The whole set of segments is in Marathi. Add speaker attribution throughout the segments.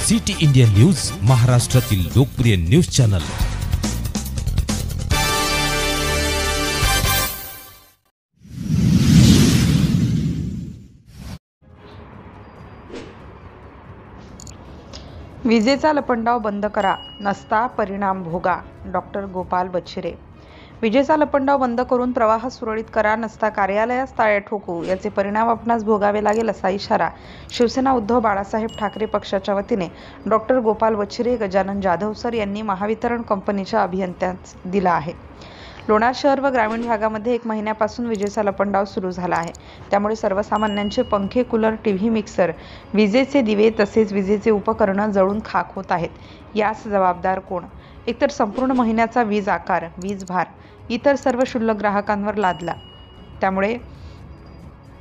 Speaker 1: सिटी इंडिया न्यूज, महाराष्ट्रातील लोकप्रिय न्यूज चॅनल।
Speaker 2: विजेचा लपंडाव बंद करा, नसता परिणाम भोगा। डॉक्टर गोपाल बच्छिरे। विजेचा लपंडाव बंद करून प्रवाह सुरळीत करा, नसता कार्यालयास टाळे ठोकू, याचे परिणाम आपणास भोगावे लागेल, असा इशारा शिवसेना उद्धव बाळासाहेब ठाकरे पक्षाच्या वतीने डॉक्टर गोपाल बच्छिरे, गजानन जाधव सर यांनी महावितरण कंपनीच्या अभियंत्यांस दिला आहे। लोणार शहर व ग्रामीण भागामध्ये 1 महिन्यापासून विजेचा लपंडाव सुरू झाला आहे। त्यामुळे सर्वसामान्यांचे पंखे, कूलर, टीव्ही, मिक्सर, विजेचे दिवे तसेच विजेचे उपकरणं जळून खाक होत आहेत। यास जबाबदार कोण? एकतर संपूर्ण महिन्याचा वीज आकार, वीज भार इतर सर्व शुल्लक ग्राहकांवर लादला। त्यामुळे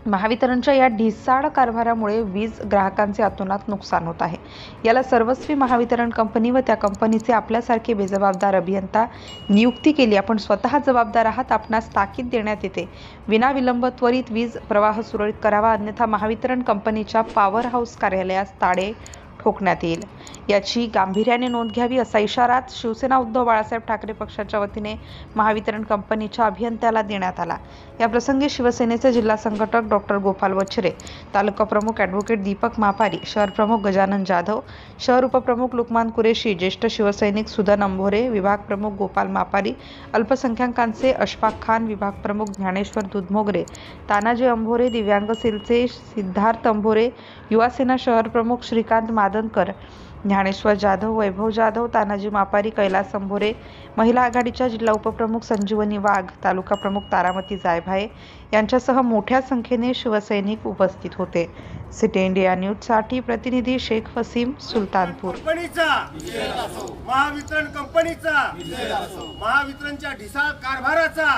Speaker 2: महावितरणच्या या ढिसाळ कारभारामुळे वीज ग्राहकांचे अतोनात नुकसान होत आहे। याला सर्वस्वी महावितरण कंपनी व त्या कंपनीचे आपल्यासारखे बेजबाबदार अभियंता नियुक्ती केली। आपण स्वतः जबाबदार आहात। आपणास ताकीद देण्यात येते, विनाविलंब त्वरित वीज प्रवाह सुरळीत करावा, अन्यथा महावितरण कंपनीच्या पॉवर हाऊस कार्यालयास टाळे ठोकण्यात येईल। याची गांभीर्याने नोंद घ्यावी, असा इशारा शिवसेना उद्धव बाळासाहेब ठाकरे पक्षाच्या वतीने महावितरण कंपनीच्या अभियंत्याला देण्यात आला। या प्रसंगी शिवसेनेचे जिल्हा संघटक डॉक्टर गोपाल बच्छिरे, तालुका प्रमुख ॲडव्होकेट दीपक मापारी, शहर प्रमुख गजानन जाधव, शहर उपप्रमुख लुकमान कुरेशी, ज्येष्ठ शिवसैनिक सुधन अंभोरे, विभाग प्रमुख गोपाल मापारी, अल्पसंख्याकांचे अशफाक खान, विभाग प्रमुख ज्ञानेश्वर दुधमोगरे, तानाजी अंभोरे, दिव्यांग सेलचे सिद्धार्थ अंभोरे, युवासेना शहर प्रमुख श्रीकांत मादनकर, ज्ञानेश्वर जाधव, वैभव जाधव, तानाजी मापारी, कैलास अंभोरे, महिला आघाडीच्या जिल्हा उपप्रमुख संजीवनी वाघ, तालुका प्रमुख तारामती जायभाये यांच्यासह मोठ्या संख्येने शिवसैनिक उपस्थित होते। सिटी इंडिया न्यूजसाठी प्रतिनिधी शेख फसीम, सुलतानपूर।
Speaker 3: महावितरण कंपनीचा, महावितरणच्या ढिसाळ कारभाराचा